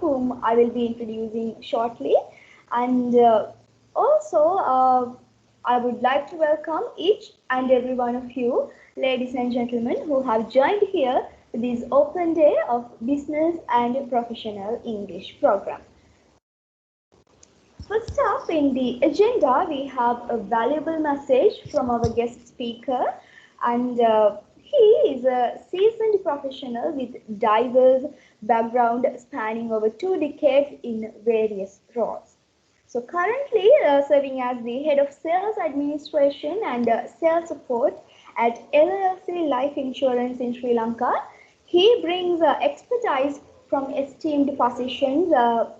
whom I will be introducing shortly. And also, I would like to welcome each and every one of you, ladies and gentlemen, who have joined here for this open day of Business and Professional English program. First up in the agenda, we have a valuable message from our guest speaker, and he is a seasoned professional with diverse background spanning over 2 decades in various roles. So currently serving as the head of sales administration and sales support at LLC Life Insurance in Sri Lanka, he brings expertise from esteemed positions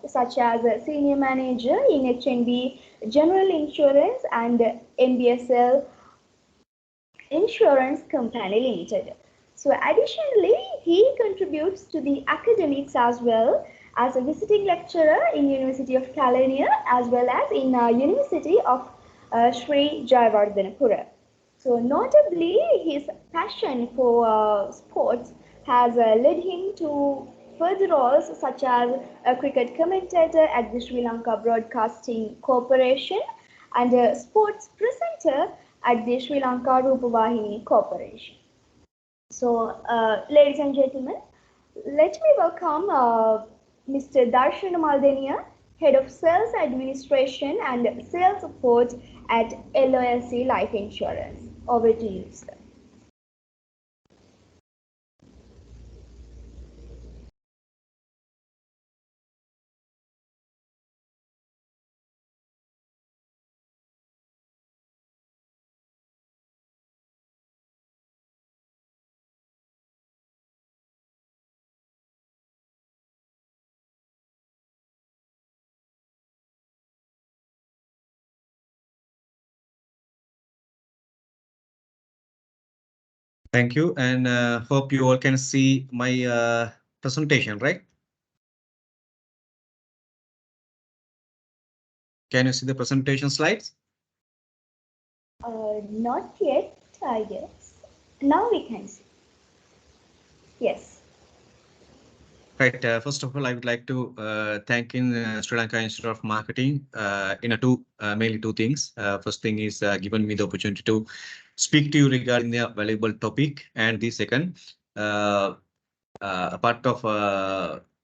such as senior manager in HNB General Insurance and NBSL Insurance Company Limited. So additionally, he contributes to the academics as well as a visiting lecturer in University of California as well as in University of Sri Jayawardhanapura. So notably, his passion for sports has led him to further roles such as a cricket commentator at the Sri Lanka Broadcasting Corporation and a sports presenter at the Sri Lanka Rupavahini Corporation. So, ladies and gentlemen, let me welcome Mr. Darshan Maldenia, Head of Sales Administration and Sales Support at LOLC Life Insurance. Over to you, sir. Thank you, and hope you all can see my presentation, right? Can you see the presentation slides? Not yet, I guess. Now we can see. Yes. Right. First of all, I would like to thank in Sri Lanka Institute of Marketing in mainly two things. First thing is given me the opportunity to speak to you regarding the valuable topic, and the second, a part of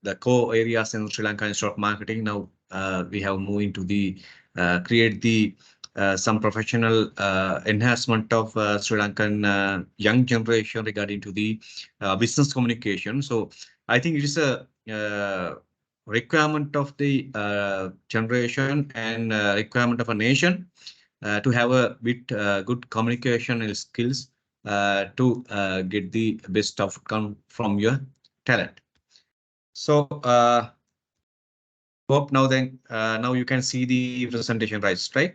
the core areas in Sri Lanka Institute of Marketing. Now we have moved into the create the some professional enhancement of Sri Lankan young generation regarding to the business communication. So I think it is a requirement of the generation and requirement of a nation to have a bit good communication skills to get the best outcome from your talent. So hope now then now you can see the presentation, right? So,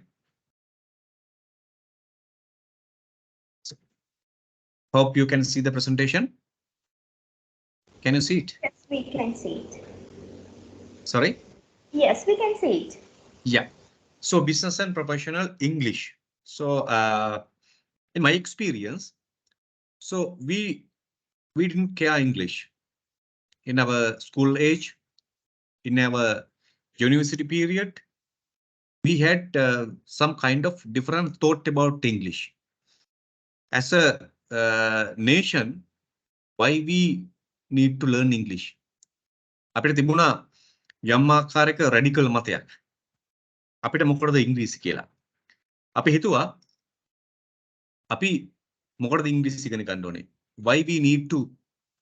hope you can see the presentation. Can you see it? Yes, we can see it. Sorry? Yes, we can see it. Yeah. So business and professional English. So in my experience, so we didn't care English in our school age, in our university period. We had some kind of different thought about English. As a nation, why we need to learn English? අපිට තිබුණා යම් ආකාරයක radical මතයක්. අපිට මොකටද ඉංග්‍රීසි කියලා. අපි හිතුවා අපි මොකටද ඉංග්‍රීසි ඉගෙන ගන්න ඕනේ? Why we need to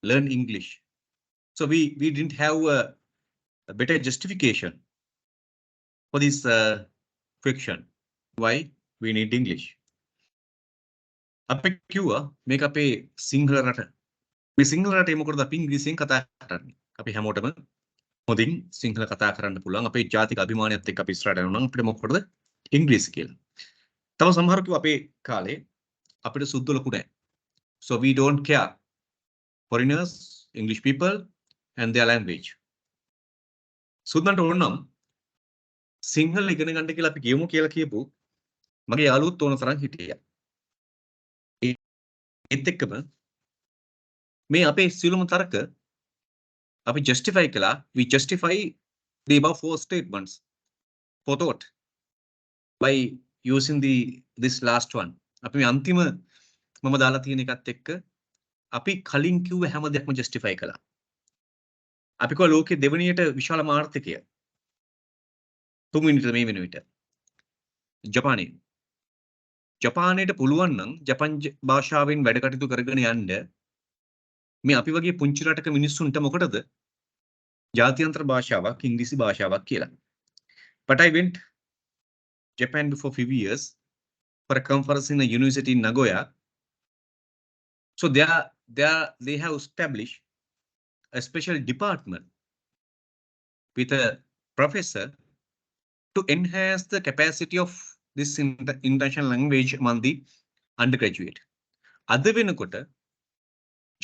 learn English? So we didn't have a better justification for this fiction. Why we need English? අපි කිව්වා මේක අපේ සිංහල රට. මේ සිංහල රටේ මොකටද අපි ඉංග්‍රීසියෙන් කතා කරන්නේ? අපි හැමෝටම හොඳින් සිංහල කතා කරන්න පුළුවන්. අපේ ජාතික අභිමානයත් එක්ක අපි ඉස්සරහට යනවා නම් අපිට මොකටද ඉංග්‍රීසි කියලා. තව සමහරව කිව්වා අපේ කාලේ අපිට සුද්ධ ලොකු නැහැ. So we don't care foreigners, English people and their language. සුද්දන්ට ඕන නම් සිංහල ඉගෙන ගන්න කියලා අපි කියමු කියලා කියපු මගේ යාළුවොත් ඕන තරම් හිටියා. ඒත් එක්කම මේ අපේ සියලුම තර්ක අපි justify කළා. We justify the above four statements for thought by using this last one. අපි මේ අන්තිම මම දාලා තියෙන එකත් එක්ක අපි කලින් කිව්ව හැම දෙයක්ම justify කළා. අපි කිව්වා ලෝකයේ දෙවෙනියට විශාල මාර්ථකය තුන්වෙනිට මේ වෙන විට ජපානයේ. ජපානයට පුළුවන් නම් ජපන් භාෂාවෙන් වැඩ කටයුතු කරගෙන යන්න මේ අපි වගේ පුංචි රටක මිනිස්සුන්ට මොකටද ජාත්‍යන්තර භාෂාවක් ඉංග්‍රීසි භාෂාවක් කියලා. But I went Japan before few years for a conference in a university in Nagoya. So they have established a special department with a professor to enhance the capacity of this international language among the undergraduate. අද වෙනකොට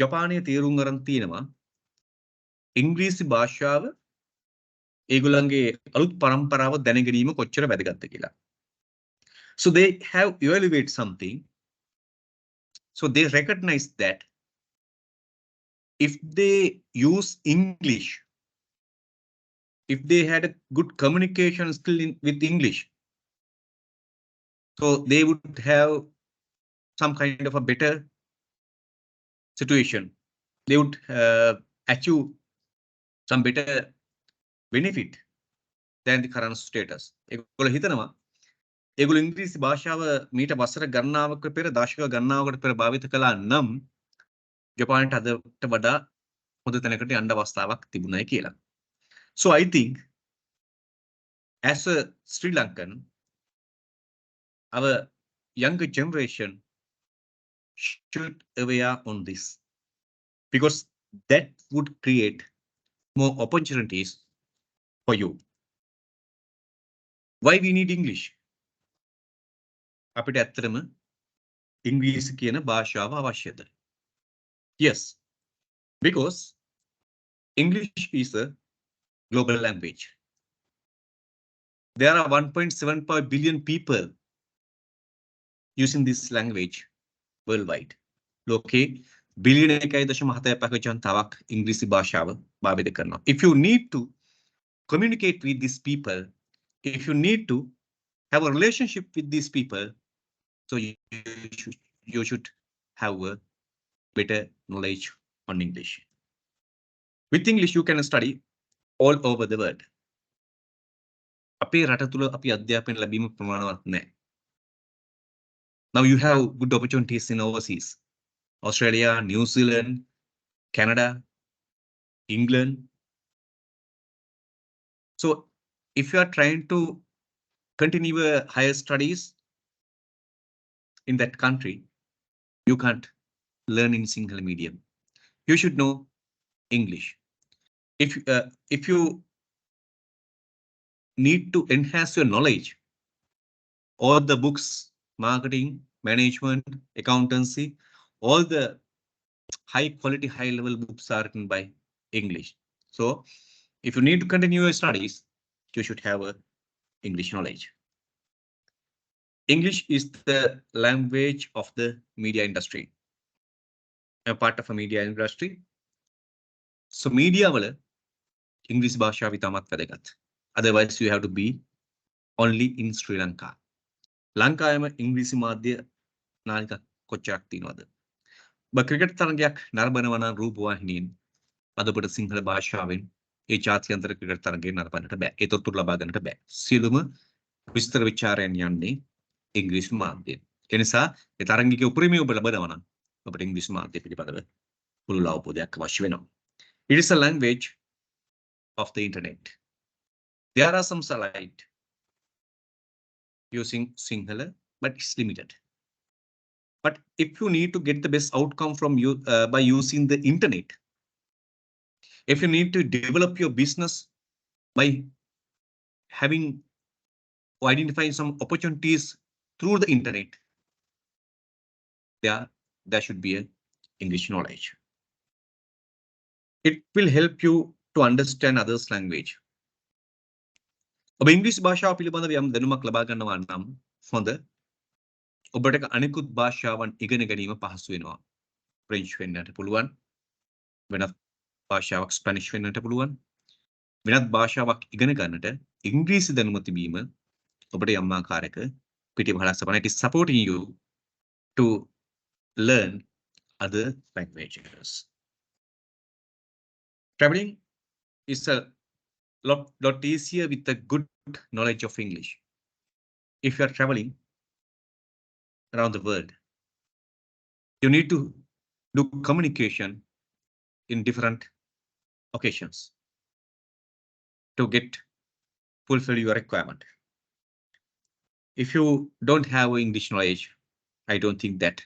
ජපානයේ තීරුම් ගන්න තියෙනවා ඉංග්‍රීසි භාෂාව ඒගොල්ලන්ගේ අලුත් පරම්පරාව දැන ගැනීම කොච්චර වැදගත්ද කියලා. So they have evaluated something. So they recognize that if they use English, if they had a good communication skill with English, so they would have some kind of a better situation. They would achieve some better benefit than the current status. ඒගොල්ලෝ හිතනවා ඒගොල්ලෝ ඉංග්‍රීසි භාෂාව මීට වසර ගණනාවකට පෙර දශක ගණනාවකට පෙර භාවිත කළා නම් ජපානයට අදට වඩා හොඳ තැනකට යන්න අවස්ථාවක් තිබුණයි කියලා. So I think as a Sri Lankan, our younger generation should aware on this because that would create more opportunities for you. Why we need English? අපිට ඇත්තටම ඉංග්‍රීසි කියන භාෂාව අවශ්‍යද? Yes, because English is a global language. There are 1.75 billion people using this language worldwide. ලෝකේ බිලියන 1.75ක ජනතාවක් ඉංග්‍රීසි භාෂාව භාවිත කරනවා. If you need to communicate with these people, if you need to have a relationship with these people, so you should have a better knowledge on English. With English, you can study all over the world. අපේ රට තුල අපි අධ්‍යාපන ලැබීම ප්‍රමාණවත් නැහැ. Now you have good opportunities in overseas. Australia, New Zealand, Canada, England. So if you are trying to continue higher studies in that country, you can't learn in single medium. You should know English. If you need to enhance your knowledge, all the books, marketing, management, accountancy, all the high quality, high level books are written by English. So if you need to continue your studies, you should have a English knowledge. English is the language of the media industry. A part of a media industry. So media වල English භාෂාව ඉතාමත් වැදගත්. Otherwise you have to be only in Sri Lanka. ලංකාවේම ඉංග්‍රීසි මාධ්‍ය නාලිකා කොච්චරක් තියෙනවද? ඔබ cricket තරගයක් නරඹනවා නම් රූපවාහිනියෙන් අද ඔබට සිංහල භාෂාවෙන් ඒ ජාත්‍යන්තර ක්‍රිකට් තරගය නරඹන්නට බෑ. ඒ තොරතුරු ලබා ගන්නට බෑ. සියලුම විස්තර විචාරයන් යන්නේ ඉංග්‍රීසි මාධ්‍යයෙන්. ඒ නිසා ඒ තරගයේ උපරිමය ඔබ ලබනවා නම් ඔබට ඉංග්‍රීසි මාධ්‍ය පිළිබඳව පුළුල් අවබෝධයක් අවශ්‍ය වෙනවා. It is a language of the internet. There are some slight using Sinhala, but it's limited. But if you need to get the best outcome from you by using the internet, if you need to develop your business by having or identifying some opportunities through the internet, there should be a English knowledge. It will help you to understand others' language. ඔබ ඉංග්‍රීසි භාෂාව පිළිබඳව යම් දැනුමක් ලබා ගන්නවා නම් හොඳ. ඔබට අනිකුත් භාෂාවන් ඉගෙන ගැනීම පහසු වෙනවා. ෆ්‍රෙන්ච් වෙන්නට පුළුවන්. වෙනත් භාෂාවක් ස්පැනිෂ් වෙන්නට පුළුවන්. වෙනත් භාෂාවක් ඉගෙන ගන්නට ඉංග්‍රීසි දැනුම තිබීම ඔබට යම් ආකාරයක පිටිපහලක් සපන. It is supporting you to learn other languages. Traveling is a lot easier with a good knowledge of English. If you are traveling around the world, you need to do communication in different occasions to get fulfill your requirement. If you don't have English knowledge, I don't think that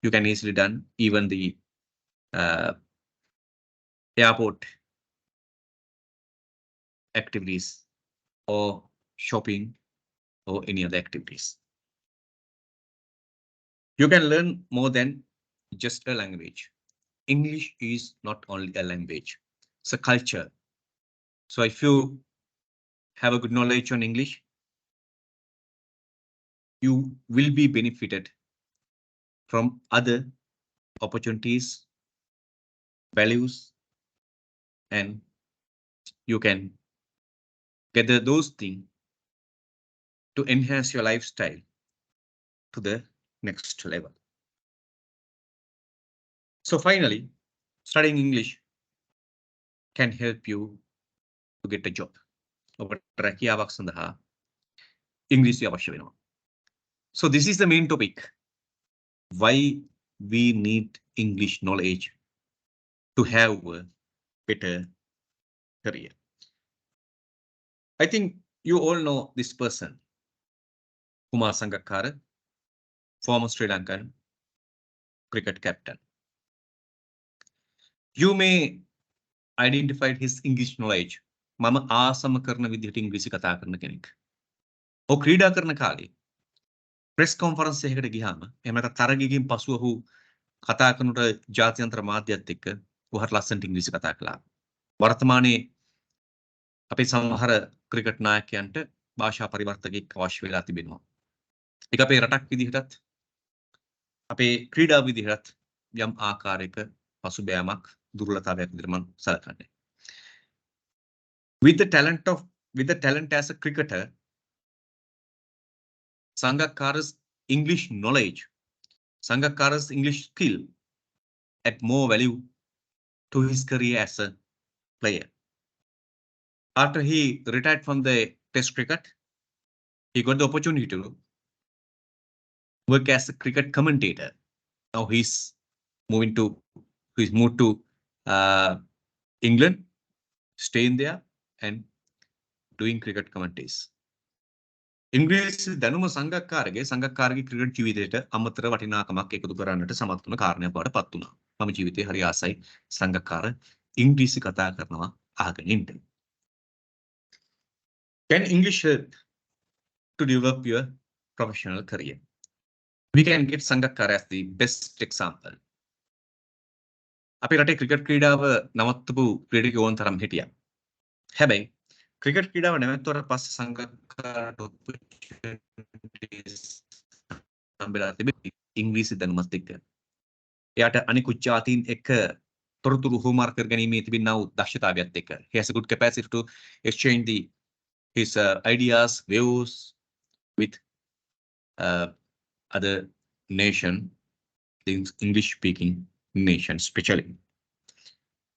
you can easily done even the airport activities or shopping or any other activities. You can learn more than just a language. English is not only a language, it's a culture. So if you have a good knowledge on English, you will be benefited from other opportunities, values, and you can gather those things to enhance your lifestyle to the next level. So finally, studying English can help you to get a job. English අවශ්‍ය වෙනවා. So this is the main topic. Why we need English knowledge to have a better career. I think you all know this person, Kumar Sangakkara, former Sri Lankan cricket captain. You may identify his English knowledge. මම ආසම කරන විදිහට ඉංග්‍රීසි කතා කරන කෙනෙක්. ඔව් ක්‍රීඩා කරන කාලේ ප්‍රෙස් කොන්ෆරන්ස් එකකට ගියාම එහෙම නැත්නම් තරගයකින් පසුව ඔහු කතා කරනට ජාත්‍යන්තර මාධ්‍යත් එක්ක ඔහුට ලස්සනට ඉංග්‍රීසි කතා කළා. වර්තමානයේ අපේ සමහර ක්‍රිකට් නායකයන්ට භාෂා පරිවර්තකෙක් අවශ්‍ය වෙලා තිබෙනවා. ඒක අපේ රටක් විදිහටත් අපේ ක්‍රීඩා විදිහටත් යම් ආකාරයක පසුබෑමක් දුර්වලතාවයක් විදිහට මම සලකන්නේ. With the talent as a cricketer, Sangakkara's English knowledge, Sangakkara's English skill add more value to his career as a player. After he retired from the Test cricket, he got the opportunity to work as a cricket commentator. Now he's moved to England, staying there and doing cricket commentaries. ඉංග්‍රීසි දැනුම සංගක්කාරගේ cricket ජීවිතයට අමතර වටිනාකමක් එකතු කරන්නට සමත් වුණ කාරණයක් බවට පත් වුණා. මම ජීවිතේ හරි ආසයි සංගක්කාර ඉංග්‍රීසි කතා කරනවා අහගෙන ඉන්න. Can English help to develop your professional career? We can get Sangakkara as the best example. අපේ රටේ ක්‍රිකට් ක්‍රීඩාව නවත්තපු ක්‍රීඩකයෝ ඕන තරම් හිටියා. හැබැයි ක්‍රිකට් ක්‍රීඩාව නැවතුනට පස්සේ සංගක්කාරට හම්බෙලා තිබෙන්නේ ඉංග්‍රීසි දැනුමත් එක්ක. එයාට අනිකුත් ජාතීන් එක්ක තොරතුරු හෝමාර්ක් කර ගැනීමේ තිබෙනා වූ දක්ෂතාවයත් එක්ක. He has a good capacity to exchange his ideas, views with other nation, the English-speaking nation, especially.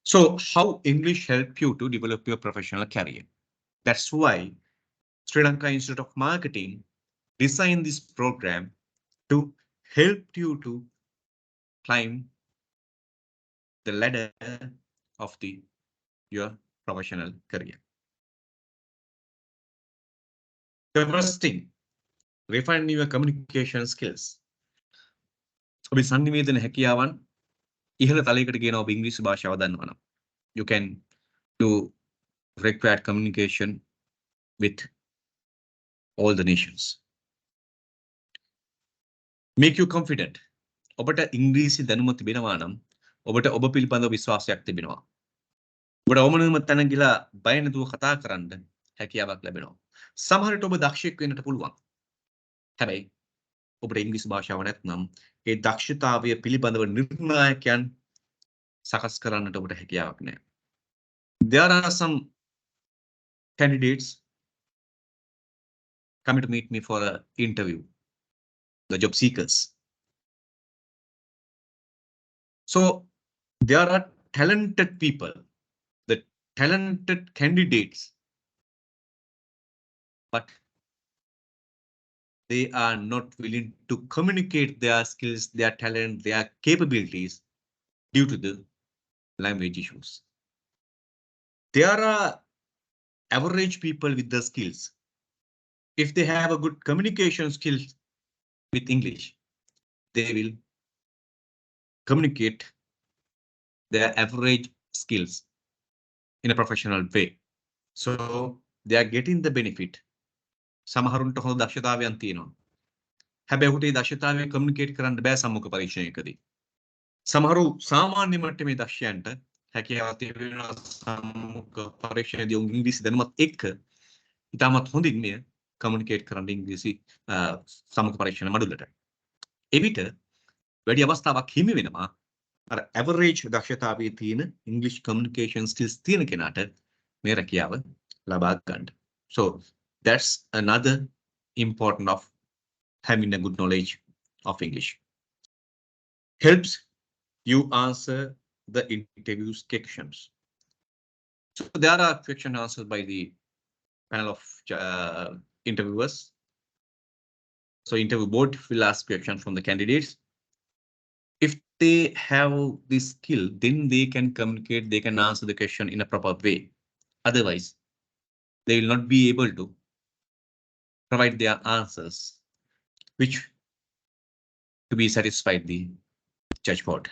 So, how English help you to develop your professional career? That's why Sri Lanka Institute of Marketing designed this program to help you to climb the ladder of your professional career. The first thing, refine your communication skills. ඔබේ සංනිවේදන හැකියාවන් ඉහළ තලයකට ගෙන ඔබ ඉංග්‍රීසි භාෂාව දන්නවනම් you can do required communication with all the nations. Make you confident. ඔබට ඉංග්‍රීසි දැනුම තිබෙනවා නම් ඔබට ඔබ පිළිබඳව විශ්වාසයක් තිබෙනවා. ඔබට ඕමනම තැන ගිලා බය නැතුව කතා කරන්න හැකියාවක් ලැබෙනවා. සමහර විට ඔබ දක්ෂයෙක් වෙන්නට පුළුවන්. හැබැයි ඔබට ඉංග්‍රීසි භාෂාව නැත්නම් ඒ දක්ෂතාවය පිළිබඳව නිර්ණායකයන් සකස් කරන්නට ඔබට හැකියාවක් නැහැ. There are some candidates coming to meet me for an interview, the job seekers. So there are talented people, the talented candidates, but they are not willing to communicate their skills, their talent, their capabilities due to the language issues. There are average people with the skills. If they have a good communication skills with English, they will communicate their average skills in a professional way. So they are getting the benefit. සමහරුන්ට හොඳ දක්ෂතාවයන් තියෙනවා. හැබැයි ඔහුට ඒ දක්ෂතාවය communicate කරන්න බෑ සම්මුඛ පරීක්ෂණයකදී. සමහරු සාමාන්‍ය මට්ටමේ දක්ෂයන්ට හැකියාවක් තිබෙනවා සම්මුඛ පරීක්ෂණයේදී උන් ඉංග්‍රීසි දැනුමත් එක්ක ඉතාමත් හොඳින් මෙය කමියුනිකේට් කරන්න ඉංග්‍රීසි සම්මුඛ පරීක්ෂණ මඩුලට. එවිට වැඩි අවස්ථාවක් හිමි වෙනවා අර ඇවරේජ් දක්ෂතාවයේ තියෙන ඉංග්‍රීසි කමියුනිකේෂන් ස්කිල්ස් තියෙන කෙනාට මේ රැකියාව ලබා ගන්න. So that's another important of having a good knowledge of English. Helps you answer the interview's questions. So there are question answered by the panel of interviewers. So interview board will ask questions from the candidates. If they have this skill, then they can communicate, they can answer the question in a proper way. Otherwise, they will not be able to provide their answers, which to be satisfied the judge board.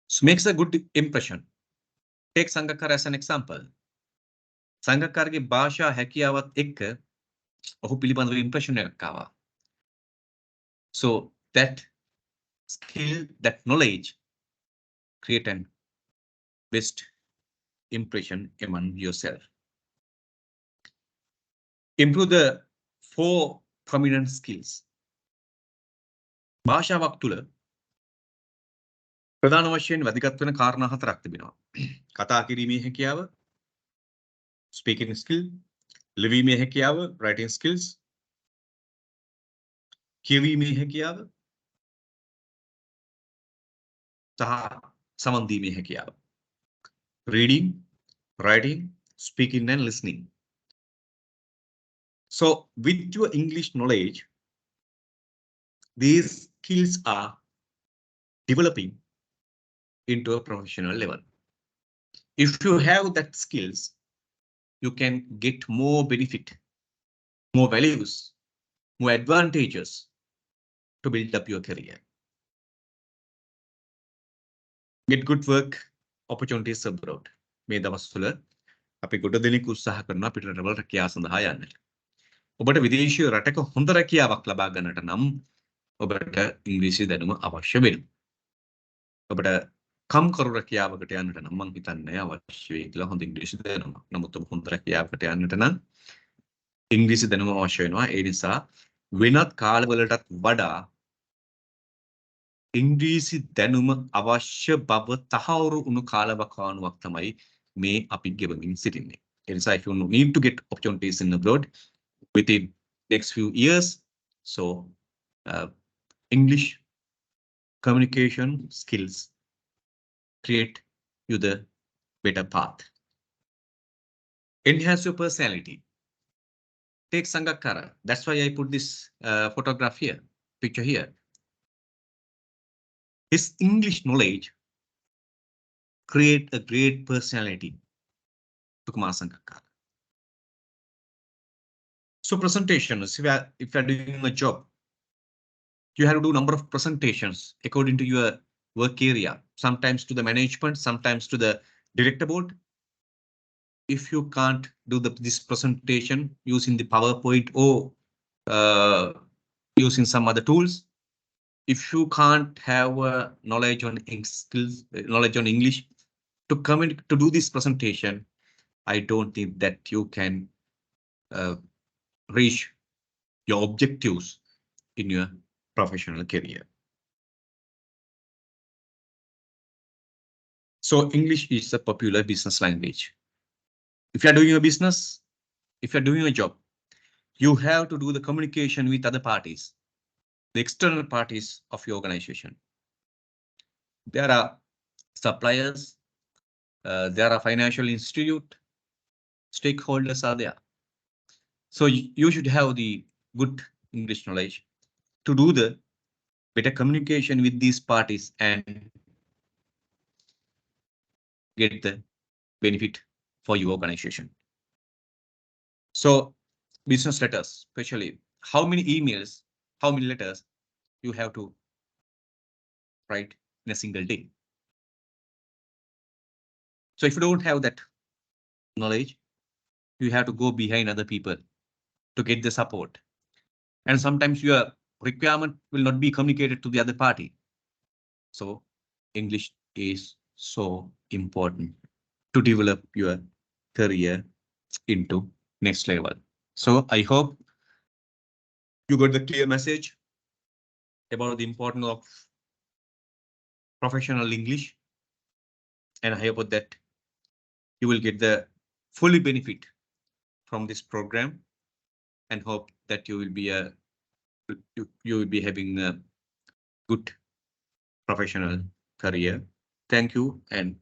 So makes a good impression. Take Sangakkara as an example. සංගක්කාරගේ භාෂා හැකියාවත් එක්ක ඔහු පිළිබඳව impression එකක් ආවා. So that skill, that knowledge create an best impression among yourself. Improve the 4 prominent skills. භාෂාවක් තුළ ප්‍රධාන වශයෙන් වැදගත් වෙන කාරණා 4ක් තිබෙනවා. කතා කිරීමේ හැකියාව, speaking skill, ලිවීමේ හැකියාව, writing skills, කියවීමේ හැකියාව, සහ සමන් දීමේ හැකියාව. Reading, writing, speaking and listening. So with your English knowledge, these skills are developing into a professional level. If you have that skills, you can get more benefit, more values, more advantages to build up your career. Get good work opportunities abroad. මේ දවස්වල අපි ගොඩ දෙනෙක් උත්සාහ කරනවා පිට රටවල රැකියාව සඳහා යන්නට. ඔබට විදේශීය රටක හොඳ රැකියාවක් ලබා ගන්නට නම් ඔබට ඉංග්‍රීසි දැනුම අවශ්‍ය වෙනවා. ඔබට කම්කරු රැකියාවකට යන්නට නම් මම හිතන්නේ අවශ්‍ය වෙයි කියලා හොඳ ඉංග්‍රීසි දැනුම. නමුත් ඔබ හොඳ රැකියාවකට යන්නට නම් ඉංග්‍රීසි දැනුම අවශ්‍ය වෙනවා. ඒ නිසා වෙනත් කාලවලටත් වඩා ඉංග්‍රීසි දැනුම අවශ්‍ය බව තහවුරු වුණු කාලවකවානුවක් තමයි මේ අපි ගෙවමින් සිටින්නේ. ඒ නිසා if you need to get opportunities in abroad within next few years, so English communication skills create you the better path. Enhance your personality. Take Sangakkara. That's why I put this photograph here, picture here. His English knowledge create a great personality to Kumar Sangakkara. So presentations, if you are doing a job, you have to do number of presentations according to your work area, sometimes to the management, sometimes to the director board. If you can't do this presentation using the PowerPoint or using some other tools, if you can't have knowledge on skills, knowledge on English to do this presentation, I don't think that you can reach your objectives in your professional career. So English is a popular business language. If you are doing a business, if you're doing a job, you have to do the communication with other parties, the external parties of your organization. There are suppliers, there are financial institute, stakeholders are there. So you should have the good English knowledge to do the better communication with these parties and get the benefit for your organization. So business letters, especially how many emails, how many letters you have to write in a single day. So if you don't have that knowledge, you have to go behind other people to get the support. And sometimes your requirement will not be communicated to the other party. So English is so important to develop your career into next level. So I hope you got the clear message about the importance of professional English. And I hope that you will get the fully benefit from this program and hope that you will be you will be having a good professional career. Thank you and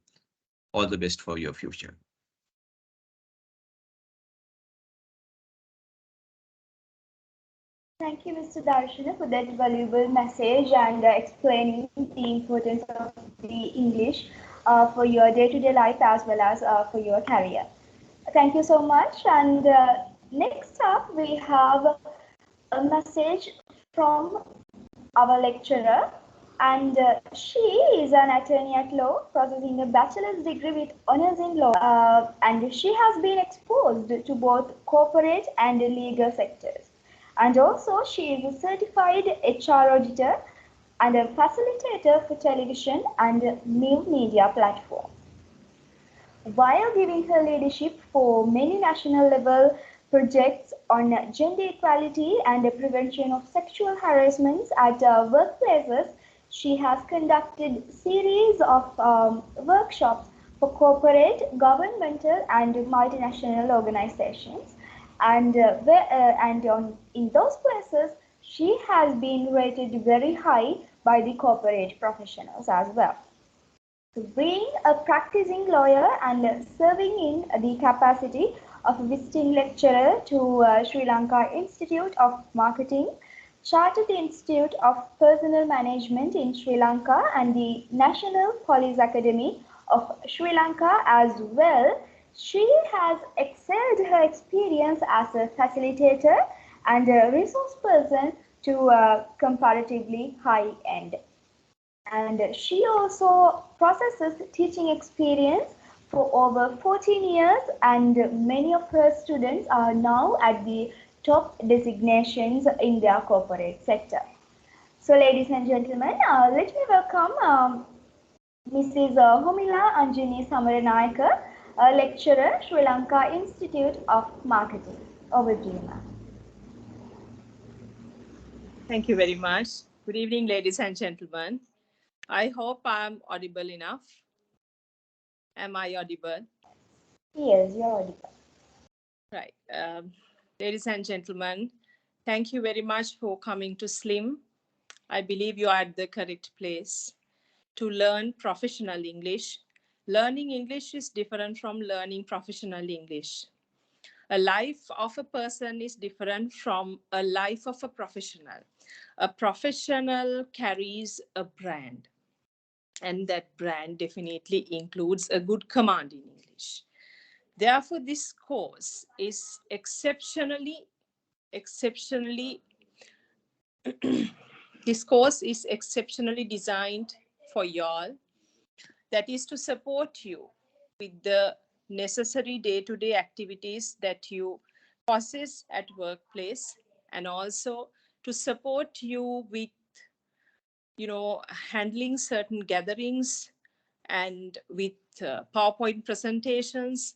all the best for your future. Thank you, Mr. Darshana, for that valuable message and explaining the importance of the English for your day-to-day life as well as for your career. Thank you so much. And next up, we have a message from our lecturer, and she is an attorney at law, possessing a bachelor's degree with honors in law, and she has been exposed to both corporate and legal sectors. And also, she is a certified HR auditor and a facilitator for television and new media platforms. While giving her leadership for many national level projects on gender equality and the prevention of sexual harassments at workplaces, she has conducted series of workshops for corporate, governmental and multinational organizations, and in those places she has been rated very high by the corporate professionals as well. So being a practicing lawyer and serving in the capacity of a visiting lecturer to Sri Lanka Institute of Marketing, Chartered Institute of Personnel Management in Sri Lanka and the National Police Academy of Sri Lanka as well, she has excelled her experience as a facilitator and a resource person to a comparatively high end. And she also possesses teaching experience for over 14 years, and many of her students are now at the top designations in their corporate sector. So ladies and gentlemen, let me welcome Mrs. Homila Anjani Samaranayaka, a lecturer, Sri Lanka Institute of Marketing. Over to you, ma'am. Thank you very much. Good evening, ladies and gentlemen. I hope I'm audible enough. Am I audible? Yes, you're audible. Right. Ladies and gentlemen, thank you very much for coming to SLIM. I believe you are at the correct place to learn professional English. Learning English is different from learning professional English. A life of a person is different from a life of a professional. A professional carries a brand, and that brand definitely includes a good command in English. Therefore, this course is exceptionally this course is exceptionally designed for y'all. That is to support you with the necessary day-to-day activities that you possess at workplace, and also to support you with handling certain gatherings and with PowerPoint presentations,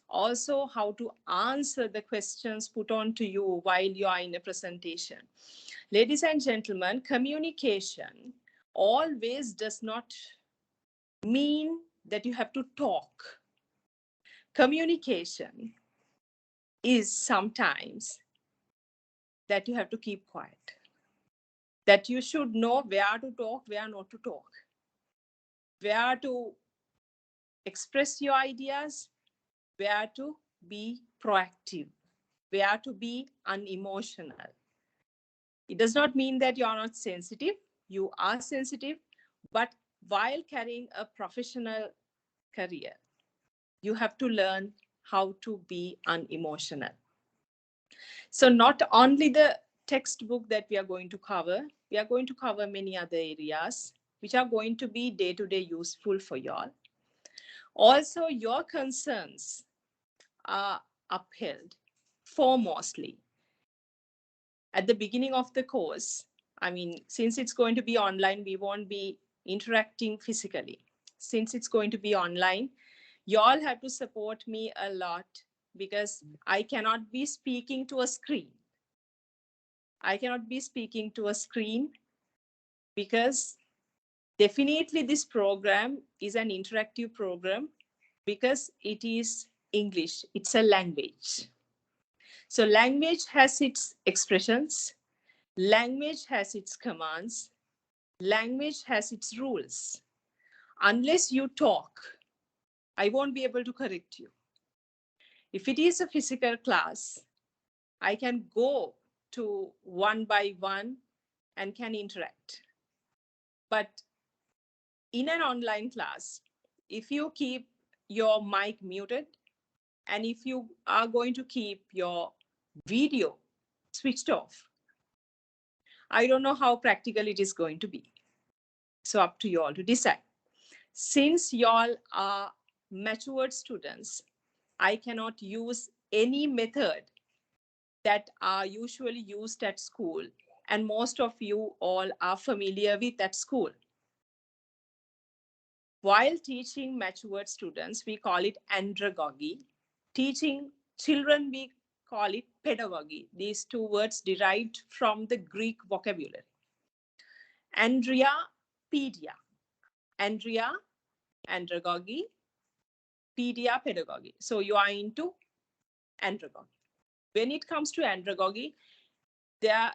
also how to answer the questions put on to you while you are in a presentation. Ladies and gentlemen, communication always does not mean that you have to talk. Communication is sometimes that you have to keep quiet, that you should know where to talk, where not to talk, where to express your ideas, where to be proactive, where to be unemotional. It does not mean that you are not sensitive. You are sensitive, but while carrying a professional career, you have to learn how to be unemotional. So not only the textbook that we are going to cover, we are going to cover many other areas which are going to be day-to-day useful for you all. Also, your concerns are upheld foremostly at the beginning of the course. I mean, since it's going to be online, we won't be interacting physically. Since it's going to be online, you all have to support me a lot because I cannot be speaking to a screen. I cannot be speaking to a screen because definitely this program is an interactive program because it is English. It's a language. So language has its expressions, language has its commands, language has its rules. Unless you talk, I won't be able to correct you. If it is a physical class, I can go to one by one and can interact. But in an online class, if you keep your mic muted and if you are going to keep your video switched off, I don't know how practical it is going to be. So up to you all to decide. Since y'all are matured students, I cannot use any method that are usually used at school, and most of you all are familiar with at school. While teaching matured students, we call it andragogy. Teaching children, we call it pedagogy. These two words derived from the Greek vocabulary. Andrea, pedia. Andrea, andragogy. Pedia, pedagogy. So you are into andragogy. When it comes to andragogy, there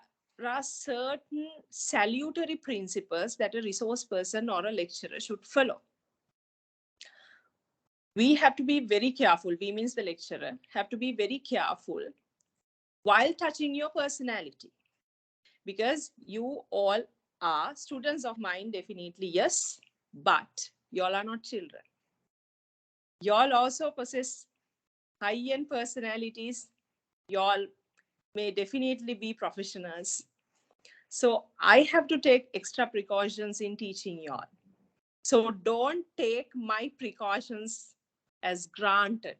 are certain salutary principles that a resource person or a lecturer should follow. We have to be very careful. We means the lecturer have to be very careful while touching your personality, because you all are students of mine, definitely, yes, but you all are not children. You all also possess high-end personalities. You all may definitely be professionals. So I have to take extra precautions in teaching you all. So don't take my precautions as granted.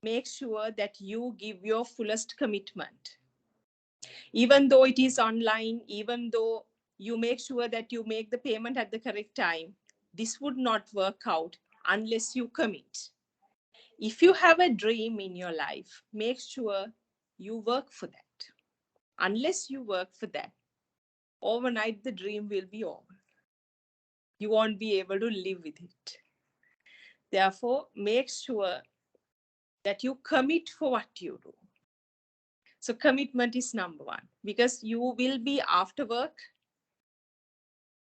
Make sure that you give your fullest commitment. Even though it is online, even though you make sure that you make the payment at the correct time, this would not work out unless you commit. If you have a dream in your life, make sure you work for that. Unless you work for that, overnight the dream will be over. You won't be able to live with it. Therefore, make sure that you commit for what you do. So commitment is number one, because you will be after work.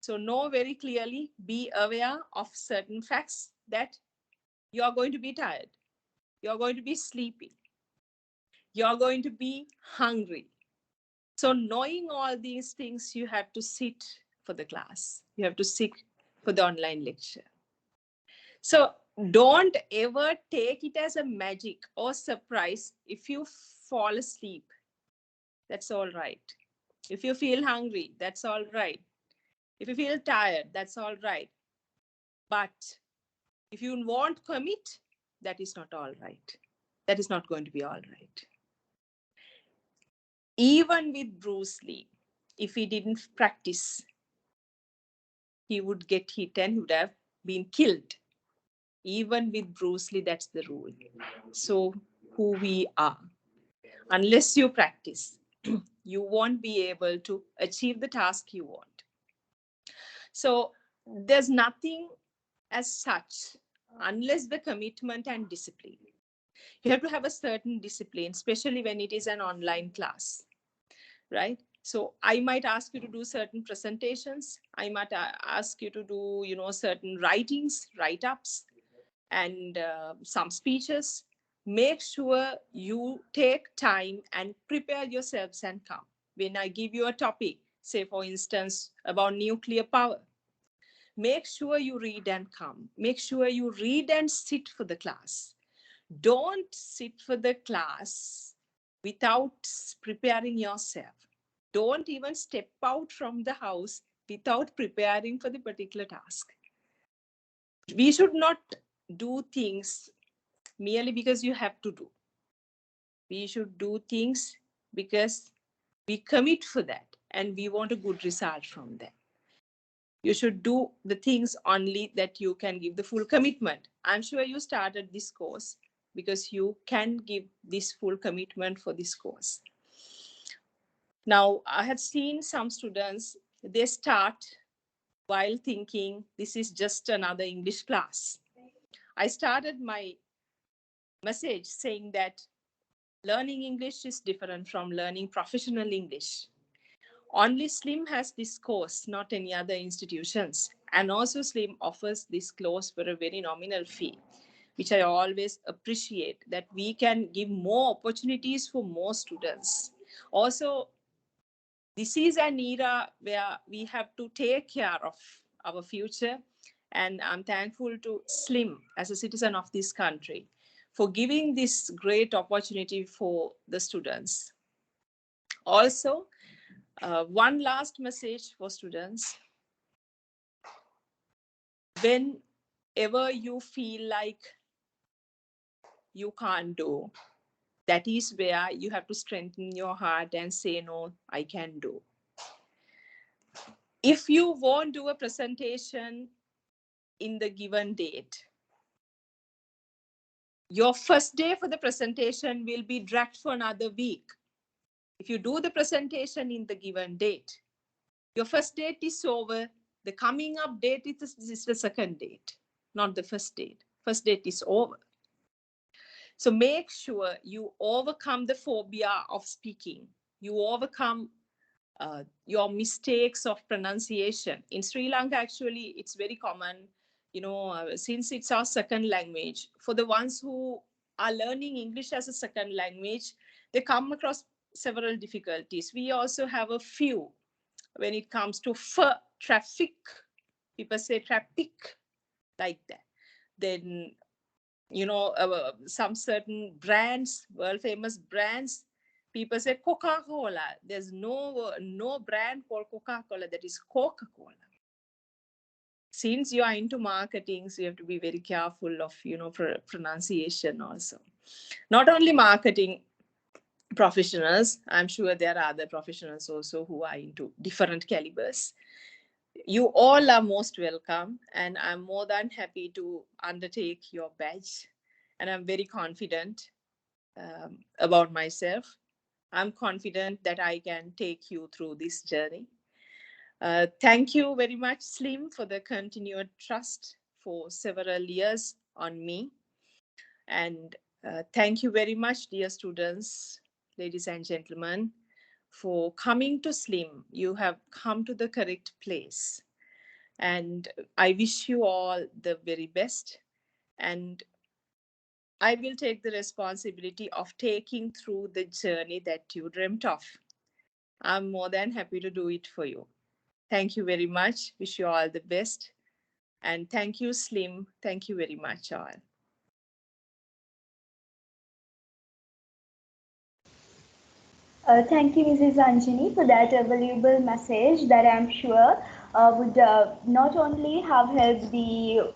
So know very clearly, be aware of certain facts that you are going to be tired. You're going to be sleepy. You're going to be hungry. So knowing all these things, you have to sit for the class. You have to sit for the online lecture. So don't ever take it as a magic or surprise if you fall asleep. That's all right. If you feel hungry, that's all right. If you feel tired, that's all right. But if you won't commit, that is not all right. That is not going to be all right. Even with Bruce Lee, if he didn't practice, he would get hit and would have been killed. Even with Bruce Lee, that's the rule. So who we are, unless you practice, you won't be able to achieve the task you want. So there's nothing as such unless the commitment and discipline. You have to have a certain discipline, especially when it is an online class, right? So I might ask you to do certain presentations. I might ask you to do, certain writings, write-ups, and some speeches. Make sure you take time and prepare yourselves and come. When I give you a topic, say for instance, about nuclear power, make sure you read and come. Make sure you read and sit for the class. Don't sit for the class without preparing yourself. Don't even step out from the house without preparing for the particular task. We should not do things merely because you have to do. We should do things because we commit for that and we want a good result from that. You should do the things only that you can give the full commitment. I'm sure you started this course because you can give this full commitment for this course. Now, I have seen some students, they start while thinking this is just another English class. I started my message saying that learning English is different from learning professional English. Only SLIM has this course, not any other institutions. And also SLIM offers this course for a very nominal fee, which I always appreciate, that we can give more opportunities for more students. Also, this is an era where we have to take care of our future. And I'm thankful to SLIM as a citizen of this country for giving this great opportunity for the students. Also, one last message for students. Whenever you feel like you can't do, that is where you have to strengthen your heart and say, no, I can do. If you won't do a presentation in the given date, your first day for the presentation will be dragged for another week. If you do the presentation in the given date, your first date is over. The coming up date is the second date, not the first date. First date is over. So make sure you overcome the phobia of speaking. You overcome your mistakes of pronunciation. In Sri Lanka, actually, it's very common, since it's our second language. For the ones who are learning English as a second language, they come across several difficulties. We also have a few when it comes to traffic. People say traffic like that. Then, some certain brands, world famous brands, people say Coca-Cola. There's no brand called Coca-Cola. That is Coca-Cola. Since you are into marketing, so you have to be very careful of, pronunciation also. Not only marketing professionals, I'm sure there are other professionals also who are into different calibers. You all are most welcome, and I'm more than happy to undertake your batch. And I'm very confident about myself. I'm confident that I can take you through this journey. Thank you very much, SLIM, for the continued trust for several years on me. And thank you very much, dear students, ladies and gentlemen, for coming to SLIM. You have come to the correct place. And I wish you all the very best. And I will take the responsibility of taking through the journey that you dreamt of. I'm more than happy to do it for you. Thank you very much. Wish you all the best. And thank you, SLIM. Thank you very much, all. Thank you, Mrs. Anjani, for that valuable message that I'm sure would not only have helped the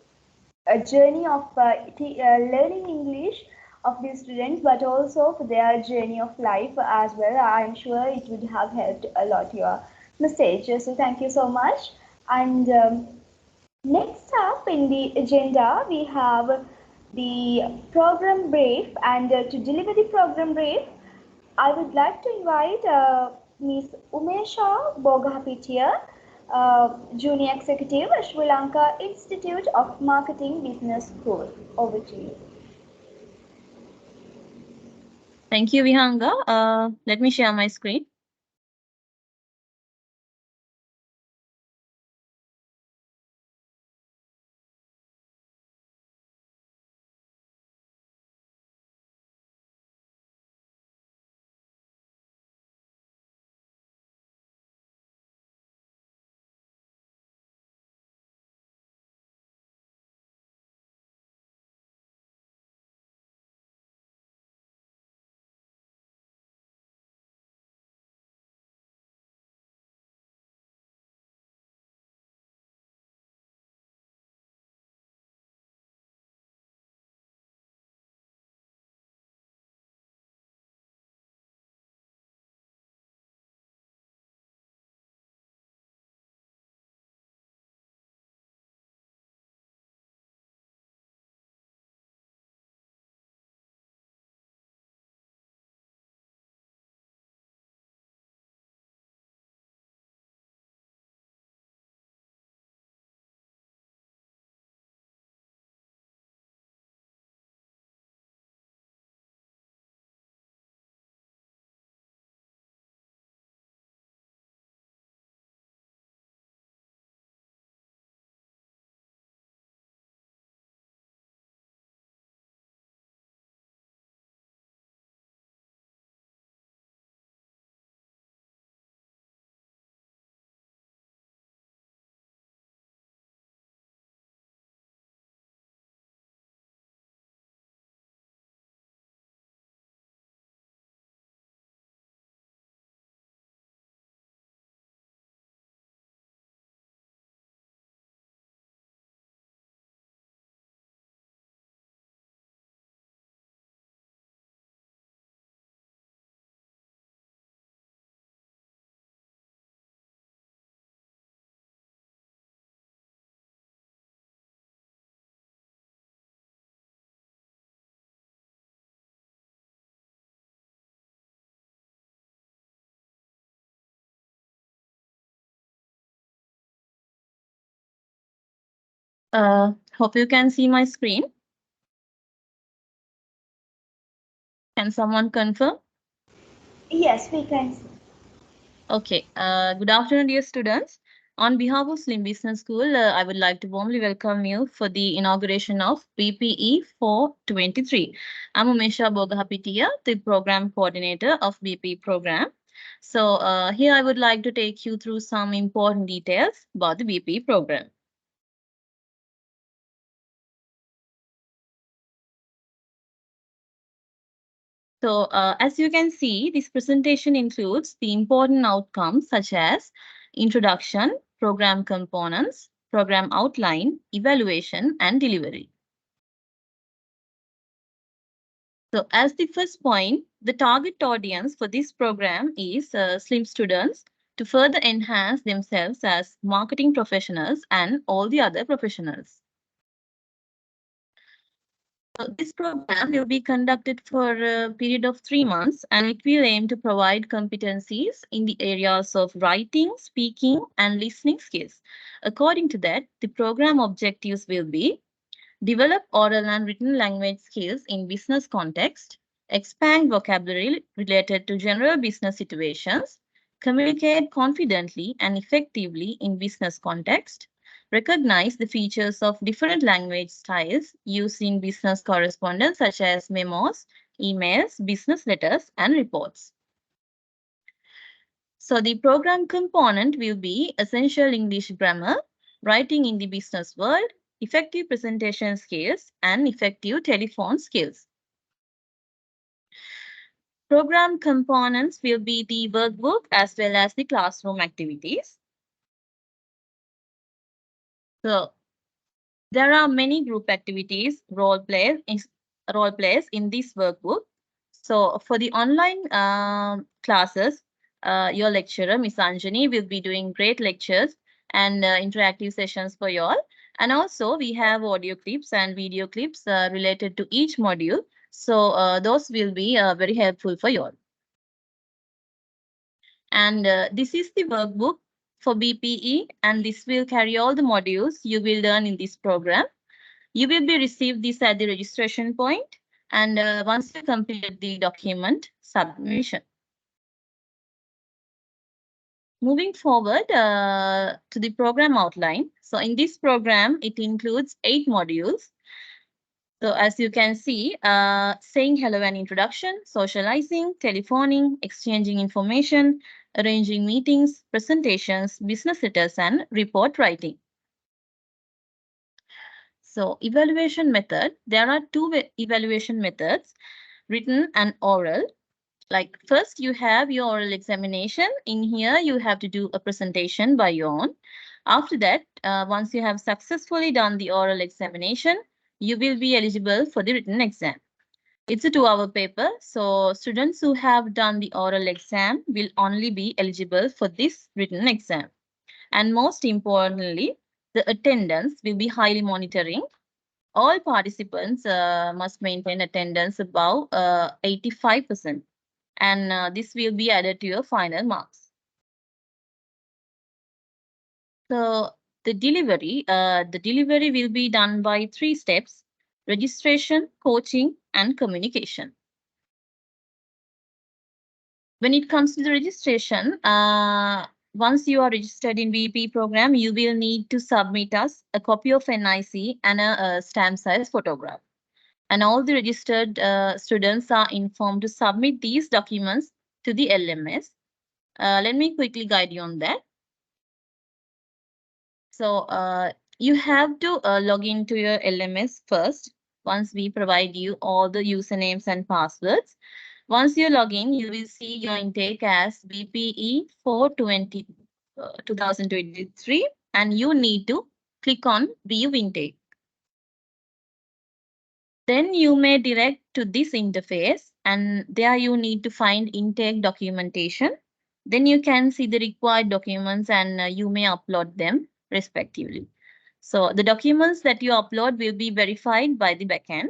journey of learning English of the students, but also for their journey of life as well. I'm sure it would have helped a lot your message. So thank you so much. And next up in the agenda, we have the program brief. And to deliver the program brief, I would like to invite Ms. Umesha Bogahapitia, Junior Executive, Sri Lanka Institute of Marketing Business School. Over to you. Thank you, Vihanga. Let me share my screen. Hope you can see my screen. Can someone confirm? Yes, we can see. Okay. Good afternoon, dear students. On behalf of Slim Business School, I would like to warmly welcome you for the inauguration of BPE 423. I'm Umesha Bogahapitia, the program coordinator of BPE program. So here I would like to take you through some important details about the BPE program. So as you can see, this presentation includes the important outcomes such as introduction, program components, program outline, evaluation, and delivery. So as the first point, the target audience for this program is SLIM students to further enhance themselves as marketing professionals and all the other professionals. So this program will be conducted for a period of 3 months, and it will aim to provide competencies in the areas of writing, speaking, and listening skills. According to that, the program objectives will be develop oral and written language skills in business context, expand vocabulary related to general business situations, communicate confidently and effectively in business context, recognize the features of different language styles used in business correspondence such as memos, emails, business letters, and reports. So the program component will be essential English grammar, writing in the business world, effective presentation skills, and effective telephone skills. Program components will be the workbook as well as the classroom activities. So there are many group activities, role plays in this workbook. So for the online classes, your lecturer, Miss Anjani, will be doing great lectures and interactive sessions for you all. And also we have audio clips and video clips related to each module. So those will be very helpful for you all. And this is the workbook for BPE, and this will carry all the modules you will learn in this program. You will be received this at the registration point, and once you complete the document submission. Moving forward to the program outline. So in this program, it includes 8 modules. So as you can see, saying hello and introduction, socializing, telephoning, exchanging information, arranging meetings, presentations, business letters, and report writing. So evaluation method, there are 2 evaluation methods, written and oral. Like first you have your oral examination. In here you have to do a presentation by your own. After that, once you have successfully done the oral examination, you will be eligible for the written exam. It's a 2-hour paper, so students who have done the oral exam will only be eligible for this written exam. And most importantly, the attendance will be highly monitoring. All participants must maintain attendance above 85%. And this will be added to your final marks. So the delivery will be done by 3 steps: registration, coaching, and communication. When it comes to the registration, once you are registered in VP program, you will need to submit us a copy of NIC and a stamp size photograph. And all the registered students are informed to submit these documents to the LMS. Let me quickly guide you on that. So you have to log into your LMS first. Once we provide you all the usernames and passwords. Once you log in, you will see your intake as BPE 2023, and you need to click on View Intake. Then you may direct to this interface, and there you need to find intake documentation. Then you can see the required documents, and you may upload them respectively. So the documents that you upload will be verified by the backend.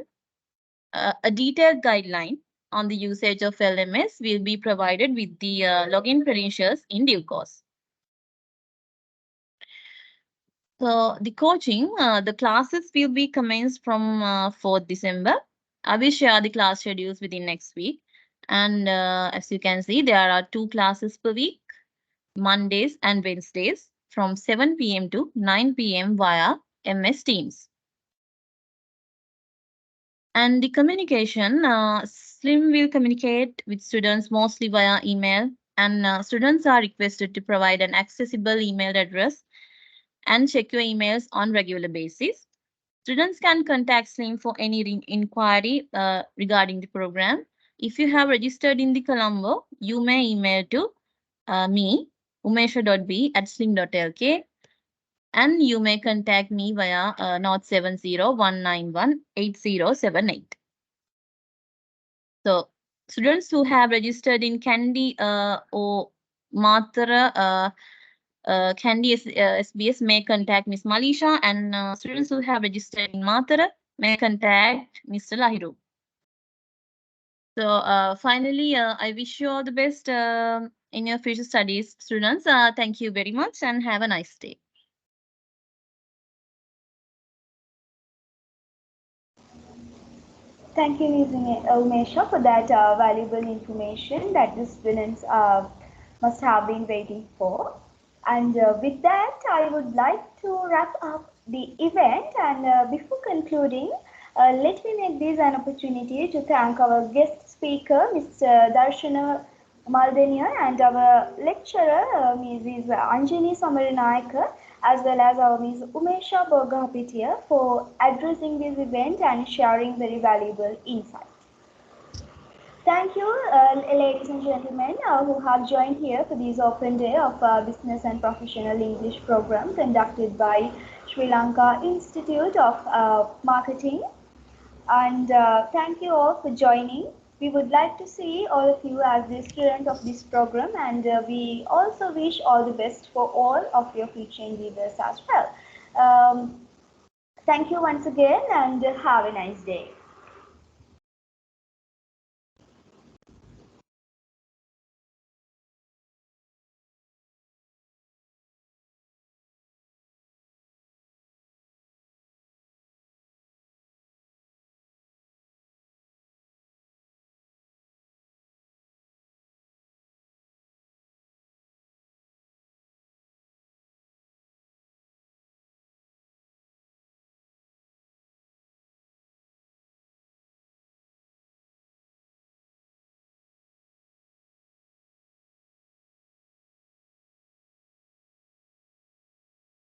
A detailed guideline on the usage of LMS will be provided with the login credentials in due course. So the coaching, the classes will be commenced from 4th December. I will share the class schedules within next week. And as you can see, there are 2 classes per week, Mondays and Wednesdays from 7 p.m. to 9 p.m. via MS Teams. And the communication, SLIM will communicate with students mostly via email, and students are requested to provide an accessible email address and check your emails on regular basis. Students can contact SLIM for any inquiry regarding the program. If you have registered in the Colombo, you may email to me, umesha.b@slim.lk, and you may contact me via 070-191-8078. So students who have registered in Kandy or Matara, Kandy SBS may contact Ms. Malisha, and students who have registered in Matara may contact Mr. Lahiru. So finally, I wish you all the best in your future studies, students. Thank you very much and have a nice day. Thank you, Ms. Umesha, for that valuable information that the students must have been waiting for. And with that, I would like to wrap up the event. And before concluding, let me make this an opportunity to thank our guest speaker, Mr. Darshana Maldenia, and our lecturer, Mrs. Anjali Samaranayaka, as well as our Ms. Umesha Bogahapitia for addressing this event and sharing very valuable insights. Thank you, ladies and gentlemen, who have joined here for this open day of Business and Professional English program conducted by Sri Lanka Institute of Marketing. And thank you all for joining. We would like to see all of you as the student of this program, and we also wish all the best for all of your future endeavors as well. Thank you once again, and have a nice day.